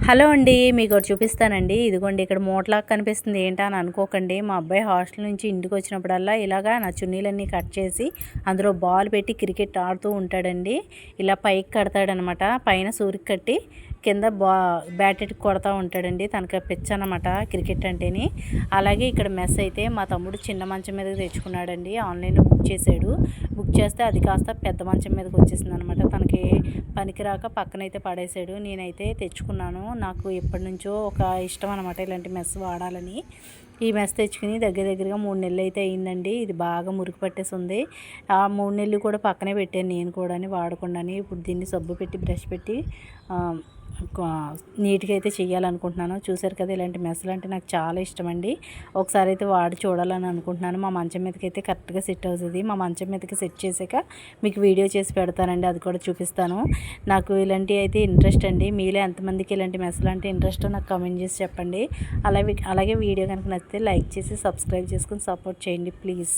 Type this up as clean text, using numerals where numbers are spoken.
Hello అండి, మీకు ఒకటి చూపిస్తానండి. ఇదిగోండి ఇక్కడ మూటలాగా కనిపిస్తుంది. ఏంటా అని అనుకోకండి. మా అబ్బాయి హాస్టల్ నుంచి ఇంటికి వచ్చినప్పుడల్లా ఇలాగా నా చున్నీలన్నీ కట్ చేసి అందులో బాల్ పెట్టి క్రికెట్ ఆడుతూ ఉంటాడండి. ఇలా పైకి కడతాడనమాట. పైన సూరికి కట్టి కింద బ్యాట్ ఎట్టి కొడతా ఉంటాడండి. తనకి పిచ్చ అనమాట క్రికెట్ అంటేని. అలాగే ఇక్కడ మెస్ అయితే మా తమ్ముడు చిన్న మంచం మీదకి తెచ్చుకున్నాడండి. ఆన్లైన్లో బుక్ చేశాడు. బుక్ చేస్తే అది కాస్త పెద్ద మంచం మీదకి వచ్చేసింది అనమాట. తనకి పనికిరాక పక్కనైతే పడేసాడు. నేనైతే తెచ్చుకున్నాను. నాకు ఎప్పటి నుంచో ఒక ఇష్టం అనమాట ఇలాంటి మెస్ వాడాలని. ఈ మెస్ తెచ్చుకుని దగ్గరగా 3 నెలలు అయితే అయిందండి. ఇది బాగా మురికి పట్టేసి ఉంది. ఆ 3 నెలలు కూడా పక్కనే పెట్టాను నేను కూడా వాడకుండాని. ఇప్పుడు దీన్ని సబ్బు పెట్టి బ్రష్ పెట్టి నీట్గా అయితే చేయాలనుకుంటున్నాను. చూసారు కదా, ఇలాంటి మెస్లు అంటే నాకు చాలా ఇష్టం అండి. ఒకసారి అయితే వాడి చూడాలని అనుకుంటున్నాను. మా మంచం మీదకి అయితే కరెక్ట్గా సెట్ అవుతుంది. మా మంచం మీదకి సెట్ చేసాక మీకు వీడియో చేసి పెడతానండి, అది కూడా చూపిస్తాను. నాకు ఇలాంటివి అయితే ఇంట్రెస్ట్ అండి. మీలో ఎంతమందికి ఇలాంటి మెస్లు అంటే ఇంట్రెస్టో నాకు కామెంట్ చేసి చెప్పండి. అలాగే వీడియో కనుక నచ్చితే లైక్ చేసి సబ్స్క్రైబ్ చేసుకుని సపోర్ట్ చేయండి ప్లీజ్.